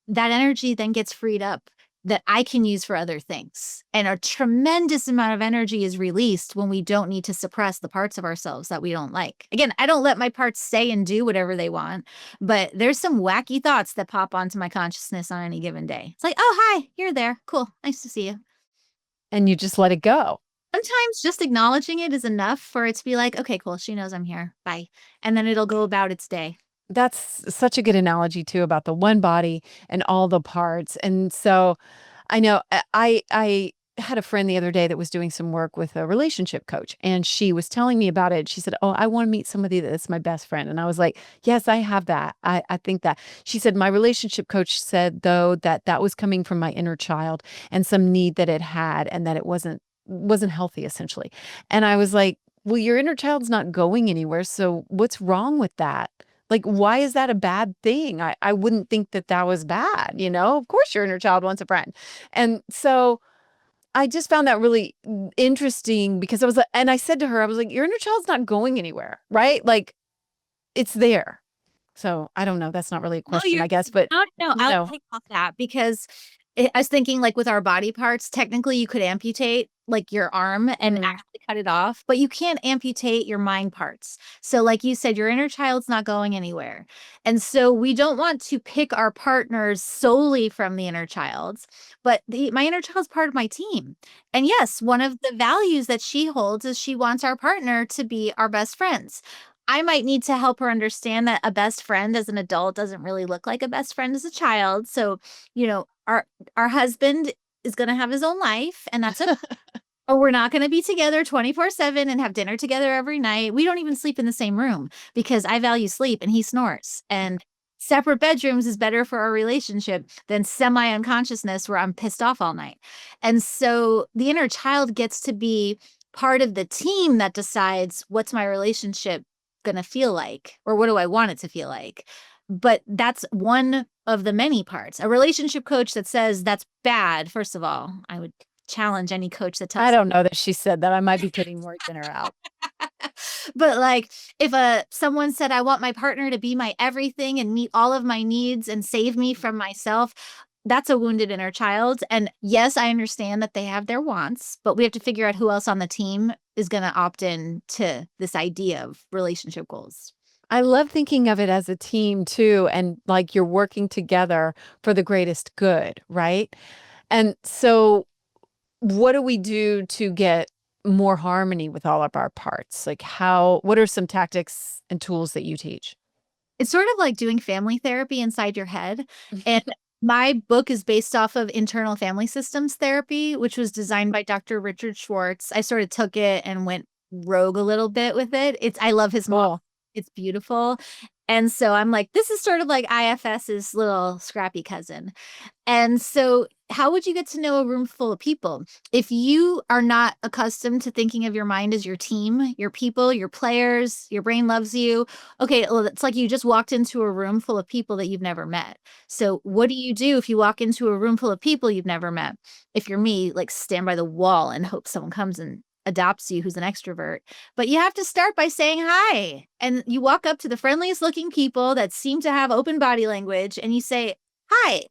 That energy then gets freed up that I can use for other things. And a tremendous amount of energy is released when we don't need to suppress the parts of ourselves that we don't like. Again, I don't let my parts say and do whatever they want, but there's some wacky thoughts that pop onto my consciousness on any given day. It's like, oh, hi, you're there. Cool. Nice to see you. And you just let it go. Sometimes just acknowledging it is enough for it to be like, okay, cool. She knows I'm here. Bye. And then it'll go about its day. That's such a good analogy too about the one body and all the parts. And so I know I had a friend the other day that was doing some work with a relationship coach, and she was telling me about it. She said, "Oh, I want to meet somebody that's my best friend." And I was like, "Yes, I have that. I think that." She said, "My relationship coach said though that that was coming from my inner child and some need that it had, and that it wasn't healthy essentially." And I was like, "Well, your inner child's not going anywhere, so what's wrong with that?" Like, why is that a bad thing? I wouldn't think that that was bad, you know? Of course, your inner child wants a friend. And so I just found that really interesting because I was like, and I said to her, I was like, your inner child's not going anywhere, right? Like, it's there. So I don't know. That's not really a No, question, you're I guess, but no, you I'll know, take off that because I was thinking like with our body parts, technically you could amputate like your arm and mhm. actually cut it off, but you can't amputate your mind parts. So like you said, your inner child's not going anywhere. And so we don't want to pick our partners solely from the inner child's, but my inner child's part of my team. And yes, one of the values that she holds is she wants our partner to be our best friends. I might need to help her understand that a best friend as an adult doesn't really look like a best friend as a child. So, you know, our husband is going to have his own life, and that's okay. Or we're not going to be together 24/7 and have dinner together every night. We don't even sleep in the same room because I value sleep and he snores. And separate bedrooms is better for our relationship than semi unconsciousness where I'm pissed off all night. And so the inner child gets to be part of the team that decides what's my relationship going to feel like, or what do I want it to feel like. But that's one of the many parts. A relationship coach that says that's bad, first of all, I would challenge any coach that I tells. don't know that she said that. I might be putting words in her out. But like if someone said I want my partner to be my everything and meet all of my needs and save me from myself, that's a wounded inner child. And yes, I understand that they have their wants, but we have to figure out who else on the team is going to opt in to this idea of relationship goals. I love thinking of it as a team too, and like you're working together for the greatest good, right? And so what do we do to get more harmony with all of our parts? Like what are some tactics and tools that you teach? It's sort of like doing family therapy inside your head. And my book is based off of internal family systems therapy, which was designed by Dr. Richard Schwartz. I sort of took it and went rogue a little bit with it. I love his model. Cool. It's beautiful. And so I'm like, this is sort of like IFS's little scrappy cousin. And so, how would you get to know a room full of people? If you are not accustomed to thinking of your mind as your team, your people, your players, your brain loves you. Okay, well, it's like you just walked into a room full of people that you've never met. So, what do you do if you walk into a room full of people you've never met? If you're me, like stand by the wall and hope someone comes and adopts you who's an extrovert. But you have to start by saying hi. And you walk up to the friendliest looking people that seem to have open body language and you say, hi.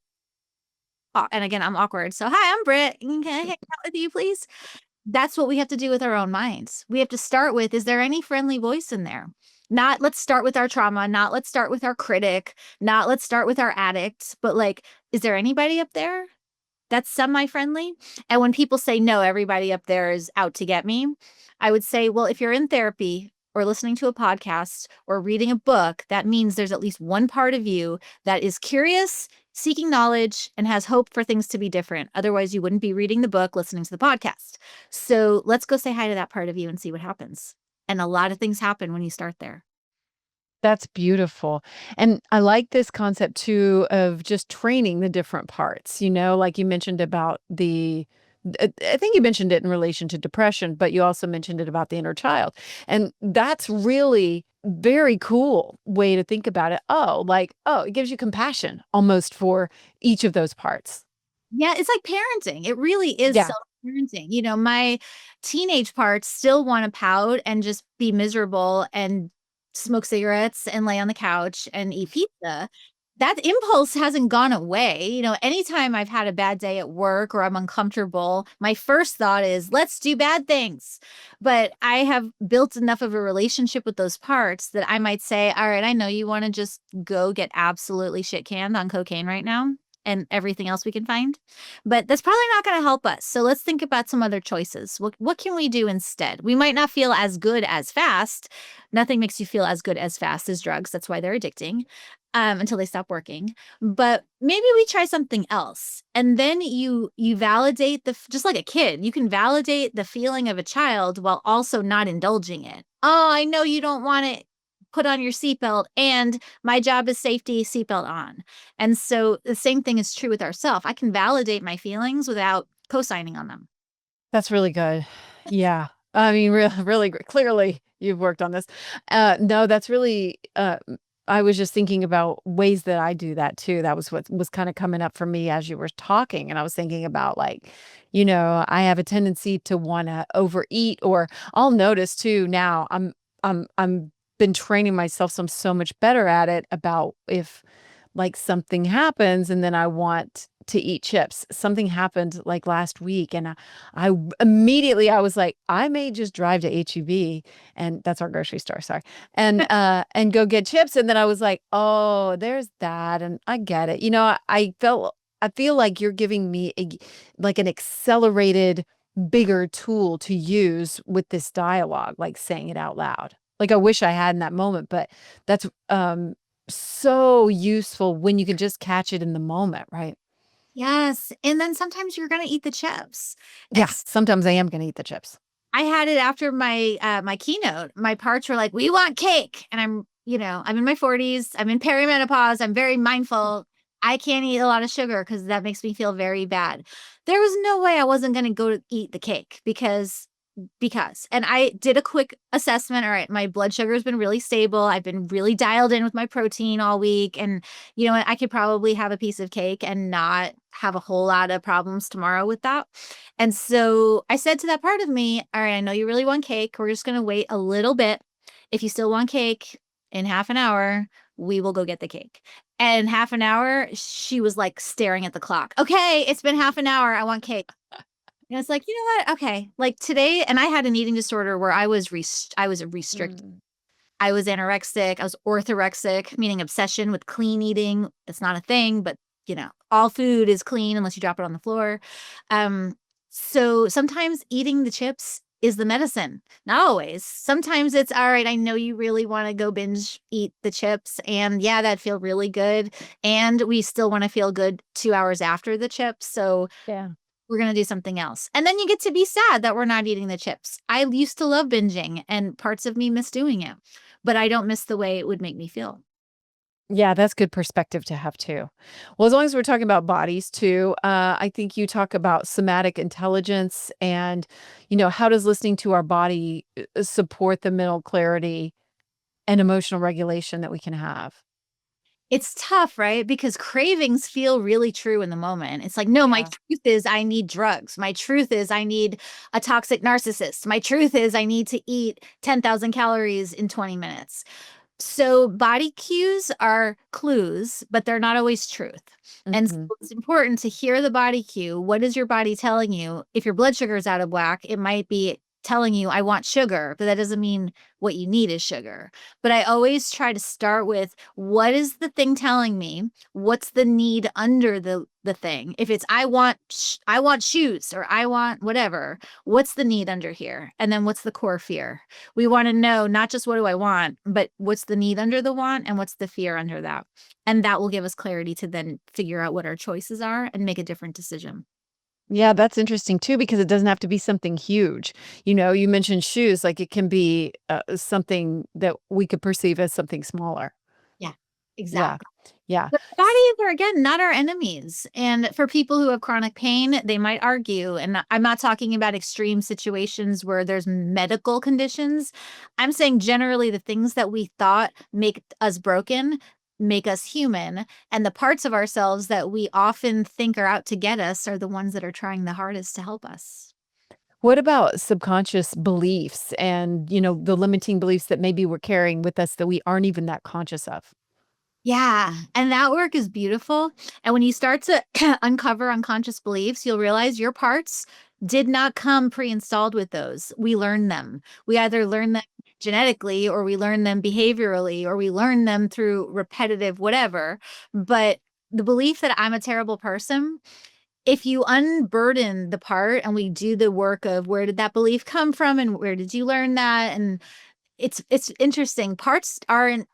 And again, I'm awkward. So, hi, I'm Britt. Can I hang out with you, please? That's what we have to do with our own minds. We have to start with, is there any friendly voice in there? Not let's start with our trauma, not let's start with our critic, not let's start with our addict, but like, is there anybody up there that's semi-friendly? And when people say, no, everybody up there is out to get me, I would say, well, if you're in therapy or listening to a podcast or reading a book, that means there's at least one part of you that is curious, seeking knowledge, and has hope for things to be different. Otherwise, you wouldn't be reading the book, listening to the podcast. So let's go say hi to that part of you and see what happens. And a lot of things happen when you start there. That's beautiful. And I like this concept too of just training the different parts, like you mentioned about I think you mentioned it in relation to depression, but you also mentioned it about the inner child. And that's really very cool way to think about it. Oh, like, oh, it gives you compassion almost for each of those parts. Yeah, it's like parenting. It really is Yeah. self-parenting. You know, my teenage parts still want to pout and just be miserable and smoke cigarettes and lay on the couch and eat pizza. That impulse hasn't gone away. You know, anytime I've had a bad day at work or I'm uncomfortable, my first thought is, let's do bad things. But I have built enough of a relationship with those parts that I might say, all right, I know you want to just go get absolutely shit canned on cocaine right now and everything else we can find. But that's probably not going to help us. So let's think about some other choices. What can we do instead? We might not feel as good as fast. Nothing makes you feel as good as fast as drugs. That's why they're addicting until they stop working. But maybe we try something else. And then you validate just like a kid, you can validate the feeling of a child while also not indulging it. Oh, I know you don't want to put on your seatbelt, and my job is safety, seatbelt on. And so the same thing is true with ourselves. I can validate my feelings without co-signing on them. That's really good. Yeah. I mean, really great. Clearly you've worked on this. No, that's really, I was just thinking about ways that I do that too. That was what was kind of coming up for me as you were talking. And I was thinking about like, I have a tendency to want to overeat, or I'll notice too now I'm been training myself. So I'm so much better at it about if like something happens and then I want to eat chips. Something happened like last week and immediately I was like, I may just drive to HEB, and that's our grocery store, sorry. And go get chips. And then I was like, oh, there's that. And I get it. I feel like you're giving me like an accelerated, bigger tool to use with this dialogue, like saying it out loud. Like I wish I had in that moment, but that's so useful when you can just catch it in the moment, right? Yes. And then sometimes you're going to eat the chips. Yeah, sometimes I am gonna eat the chips. I had it after my keynote. My parts were like, "We want cake." And I'm in my 40s. I'm in perimenopause. I'm very mindful. I can't eat a lot of sugar because that makes me feel very bad. There was no way I wasn't going to go to eat the cake because and I did a quick assessment. All right, my blood sugar has been really stable. I've been really dialed in with my protein all week, and you know what, I could probably have a piece of cake and not have a whole lot of problems tomorrow with that. And so I said to that part of me, all right, I know you really want cake. We're just going to wait a little bit. If you still want cake in half an hour, we will go get the cake. And half an hour, she was like staring at the clock. Okay, it's been half an hour. I want cake. And it's like, you know what? Okay. Like today, and I had an eating disorder where I was restricted. Mm. I was anorexic. I was orthorexic, meaning obsession with clean eating. It's not a thing, but all food is clean unless you drop it on the floor. Um, so sometimes eating the chips is the medicine. Not always. Sometimes it's all right. I know you really want to go binge eat the chips, and yeah, that feel really good. And we still want to feel good 2 hours after the chips. So Yeah. we're going to do something else. And then you get to be sad that we're not eating the chips. I used to love binging, and parts of me miss doing it, but I don't miss the way it would make me feel. Yeah, that's good perspective to have too. Well, as long as we're talking about bodies too, I think you talk about somatic intelligence and, how does listening to our body support the mental clarity and emotional regulation that we can have? It's tough, right? Because cravings feel really true in the moment. It's like, no, my Yeah. truth is I need drugs. My truth is I need a toxic narcissist. My truth is I need to eat 10,000 calories in 20 minutes. So body cues are clues, but they're not always truth. And so Mhm. it's important to hear the body cue. What is your body telling you? If your blood sugar is out of whack, it might be telling you, I want sugar, but that doesn't mean what you need is sugar. But I always try to start with, what is the thing telling me? What's the need under the thing? If it's I want shoes, or I want whatever, what's the need under here? And then what's the core fear? We want to know not just what do I want, but what's the need under the want and what's the fear under that. And that will give us clarity to then figure out what our choices are and make a different decision. Yeah, that's interesting too, because it doesn't have to be something huge. You mentioned shoes, like it can be something that we could perceive as something smaller. Yeah, Yeah. exactly. Yeah. But bodies are, again, not our enemies. And for people who have chronic pain, they might argue. And I'm not talking about extreme situations where there's medical conditions. I'm saying generally the things that we thought make us broken make us human. And the parts of ourselves that we often think are out to get us are the ones that are trying the hardest to help us. What about subconscious beliefs and, the limiting beliefs that maybe we're carrying with us that we aren't even that conscious of? Yeah, and that work is beautiful. And when you start to uncover unconscious beliefs, you'll realize your parts did not come pre-installed with those. We learn them. We either learn them genetically or we learn them behaviorally or we learn them through repetitive whatever. But the belief that I'm a terrible person, if you unburden the part and we do the work of where did that belief come from and where did you learn that, and it's interesting. Parts aren't,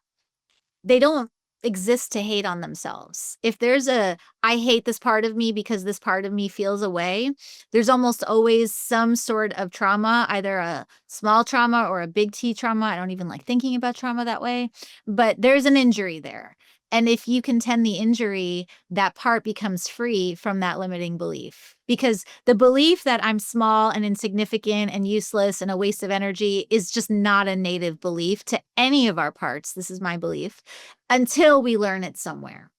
they don't exist to hate on themselves. If there's a, I hate this part of me because this part of me feels away, there's almost always some sort of trauma, either a small trauma or a big T trauma. I don't even like thinking about trauma that way, but there's an injury there. And if you can tend the injury, that part becomes free from that limiting belief. Because the belief that I'm small and insignificant and useless and a waste of energy is just not a native belief to any of our parts. This is my belief until we learn it somewhere.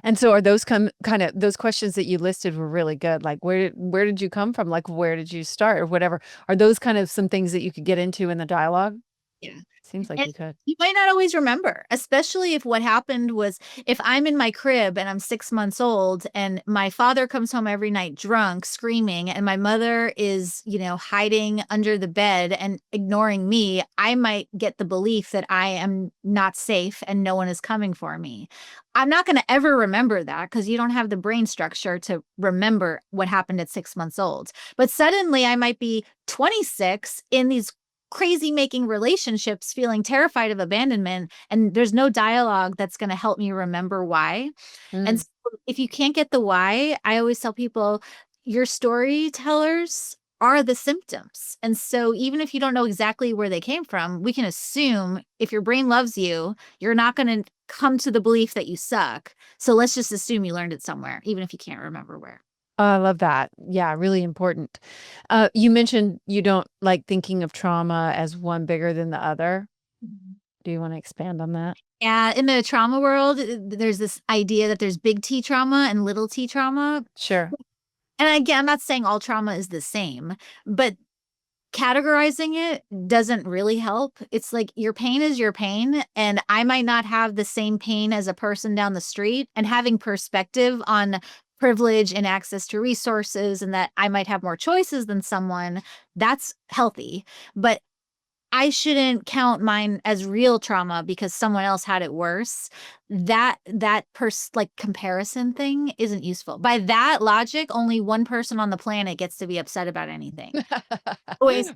And so are those kind of those questions that you listed were really good. Like where did you come from? Like where did you start or whatever? Are those kind of some things that you could get into in the dialogue? Yeah. Seems like And you could. you might not always remember, especially if what happened was, if I'm in my crib and I'm 6 months old and my father comes home every night drunk, screaming, and my mother is, hiding under the bed and ignoring me, I might get the belief that I am not safe and no one is coming for me. I'm not going to ever remember that because you don't have the brain structure to remember what happened at 6 months old. But suddenly I might be 26 in these crazy making relationships, feeling terrified of abandonment, and there's no dialogue that's going to help me remember why. And Mm. so if you can't get the why, I always tell people your storytellers are the symptoms. And so even if you don't know exactly where they came from, we can assume if your brain loves you, you're not going to come to the belief that you suck. So let's just assume you learned it somewhere, even if you can't remember where. Oh, I love that. Yeah, really important. You mentioned you don't like thinking of trauma as one bigger than the other. Do you want to expand on that? Yeah, in the trauma world, there's this idea that there's big T trauma and little T trauma. Sure. And again, I'm not saying all trauma is the same, but categorizing it doesn't really help. It's like your pain is your pain, and I might not have the same pain as a person down the street. And having perspective on privilege and access to resources and that I might have more choices than someone, that's healthy. But I shouldn't count mine as real trauma because someone else had it worse. Like comparison thing isn't useful. By that logic, only one person on the planet gets to be upset about anything. Always,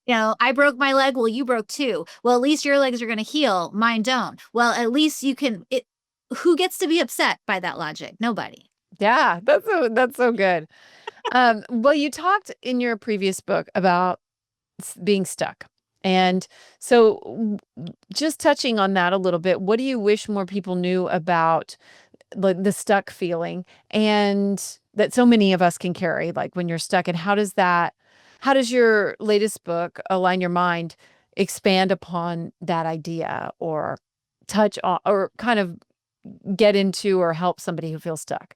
I broke my leg. Well, you broke too. Well, at least your legs are going to heal. Mine don't. Well, at least you can. Who gets to be upset by that logic? Nobody. Yeah, that's so good. Well, you talked in your previous book about being stuck. And so just touching on that a little bit, what do you wish more people knew about like the stuck feeling and that so many of us can carry, like when you're stuck, and how does your latest book, Align Your Mind, expand upon that idea or touch on or kind of get into or help somebody who feels stuck?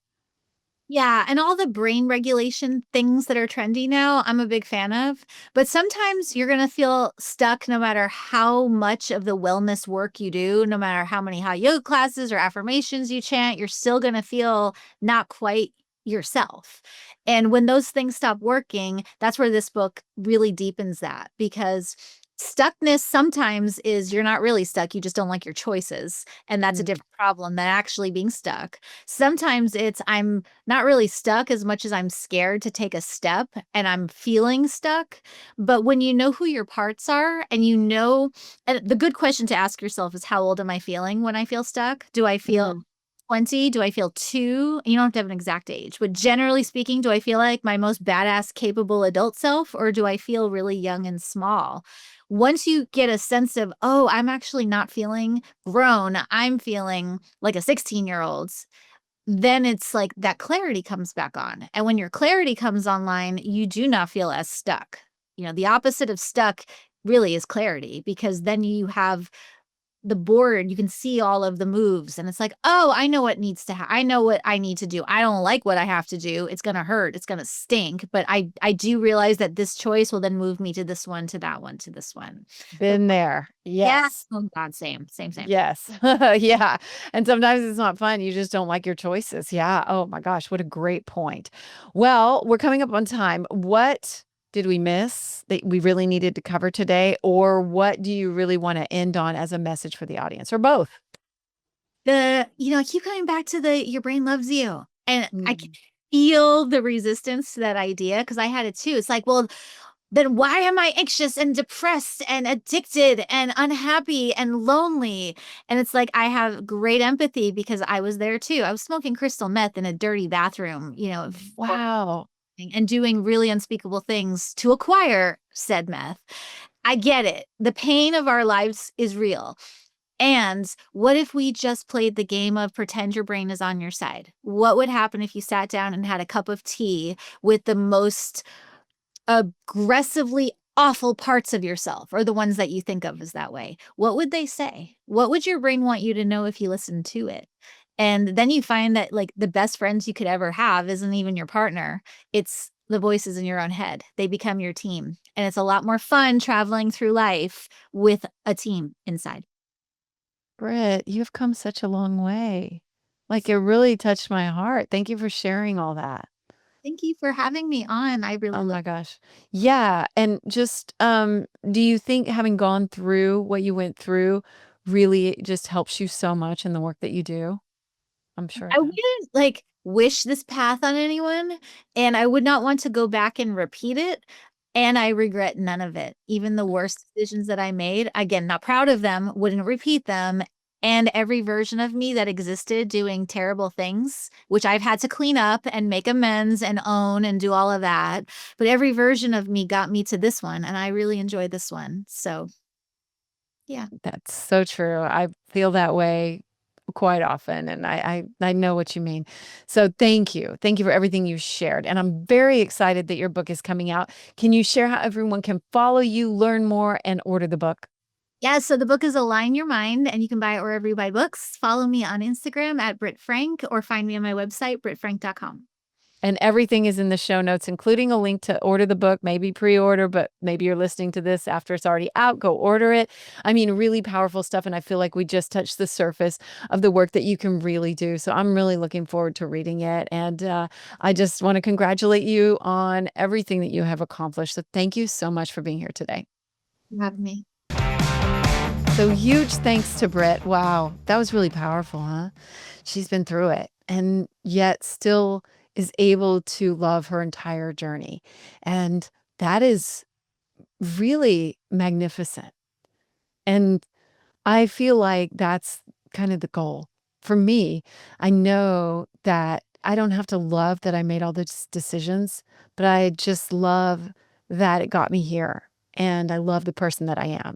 Yeah, and all the brain regulation things that are trendy now, I'm a big fan of. But sometimes you're going to feel stuck no matter how much of the wellness work you do, no matter how many hot yoga classes or affirmations you chant, you're still going to feel not quite yourself. And when those things stop working, that's where this book really deepens that, because stuckness sometimes is you're not really stuck, you just don't like your choices. And that's a Mm. different problem than actually being stuck. Sometimes it's I'm not really stuck as much as I'm scared to take a step and I'm feeling stuck. But when you know who your parts are and and the good question to ask yourself is, how old am I feeling when I feel stuck? Do I feel Mhm. 20? Do I feel 2? You don't have to have an exact age, but generally speaking, do I feel like my most badass, capable adult self, or do I feel really young and small? Once you get a sense of, oh, I'm actually not feeling grown, I'm feeling like a 16-year-old, then it's like that clarity comes back on. And when your clarity comes online, you do not feel as stuck. The opposite of stuck really is clarity, because then you have the board, you can see all of the moves, and it's like, oh, I know what needs to I know what I need to do. I don't like what I have to do. It's going to hurt. It's going to stink. But I do realize that this choice will then move me to this one, to that one, to this one. Been there. Yeah. Yes. Oh God, same, same, same. Yes. Yeah. And sometimes it's not fun. You just don't like your choices. Yeah. Oh my gosh, what a great point. Well, we're coming up on time. What did we miss that we really needed to cover today? Or what do you really want to end on as a message for the audience, or both? I keep coming back to your brain loves you. And I can Mm. feel the resistance to that idea, because I had it too. It's like, well, then why am I anxious and depressed and addicted and unhappy and lonely? And it's like, I have great empathy, because I was there too. I was smoking crystal meth in a dirty bathroom, Wow. and doing really unspeakable things to acquire said meth. I get it. The pain of our lives is real. And what if we just played the game of pretend your brain is on your side? What would happen if you sat down and had a cup of tea with the most aggressively awful parts of yourself, or the ones that you think of as that way? What would they say? What would your brain want you to know if you listened to it? And then you find that, like, the best friends you could ever have isn't even your partner. It's the voices in your own head. They become your team. And it's a lot more fun traveling through life with a team inside. Britt, you've come such a long way. Like, it really touched my heart. Thank you for sharing all that. Thank you for having me on. I really Oh look. my gosh. Yeah, and just, do you think having gone through what you went through really just helps you so much in the work that you do? I'm sure it I does. wouldn't wish this path on anyone, and I would not want to go back and repeat it. And I regret none of it. Even the worst decisions that I made, again, not proud of them, wouldn't repeat them. And every version of me that existed doing terrible things, which I've had to clean up and make amends and own and do all of that. But every version of me got me to this one, and I really enjoy this one. So, yeah. That's so true. I feel that way quite often, and I know what you mean. So thank you. Thank you for everything you shared, and I'm very excited that your book is coming out. Can you share how everyone can follow you, learn more, and order the book? Yeah, so the book is Align Your Mind, and you can buy it wherever you buy books. Follow me on Instagram at Britt Frank, or find me on my website, brittfrank.com. And everything is in the show notes, including a link to order the book, maybe pre-order, but maybe you're listening to this after it's already out. Go order it. I mean, really powerful stuff. And I feel like we just touched the surface of the work that you can really do. So I'm really looking forward to reading it. And I just want to congratulate you on everything that you have accomplished. So thank you so much for being here today. You have me. So huge thanks to Britt. Wow, that was really powerful, huh? She's been through it and yet still is able to love her entire journey. And that is really magnificent. And I feel like that's kind of the goal. For me, I know that I don't have to love that I made all those decisions, but I just love that it got me here. And I love the person that I am.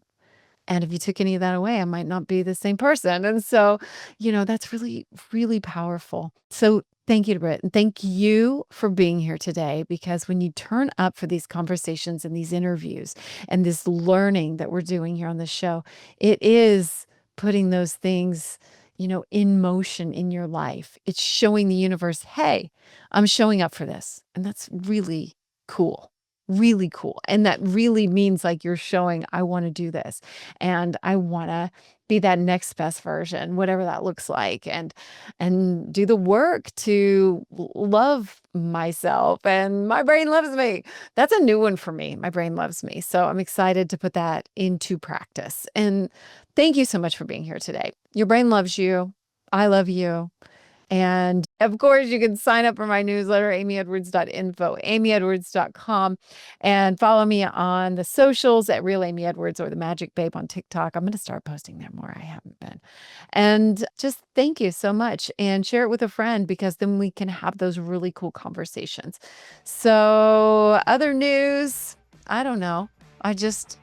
And if you took any of that away, I might not be the same person. And so, that's really, really powerful. So thank you to Britt. And thank you for being here today, because when you turn up for these conversations and these interviews and this learning that we're doing here on the show, it is putting those things, in motion in your life. It's showing the universe, hey, I'm showing up for this. And that's really cool. Really cool. And that really means like you're showing, I want to do this and I want to be that next best version, whatever that looks like, and do the work to love myself. And my brain loves me. That's a new one for me. My brain loves me. So I'm excited to put that into practice. And thank you so much for being here today. Your brain loves you. I love you. And Of course, you can sign up for my newsletter, amyedwards.info, amyedwards.com, and follow me on the socials at Real Amy Edwards or The Magic Babe on TikTok. I'm going to start posting there more. I haven't been. And just thank you so much, and share it with a friend, because then we can have those really cool conversations. So other news, I don't know. I'm just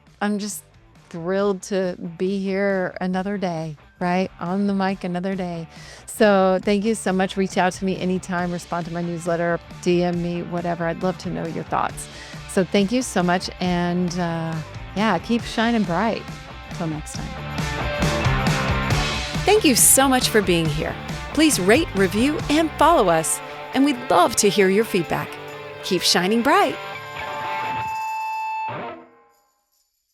thrilled to be here another day, right? On the mic another day. So thank you so much. Reach out to me anytime, respond to my newsletter, DM me, whatever. I'd love to know your thoughts. So thank you so much. And keep shining bright. Till next time. Thank you so much for being here. Please rate, review, and follow us. And we'd love to hear your feedback. Keep shining bright.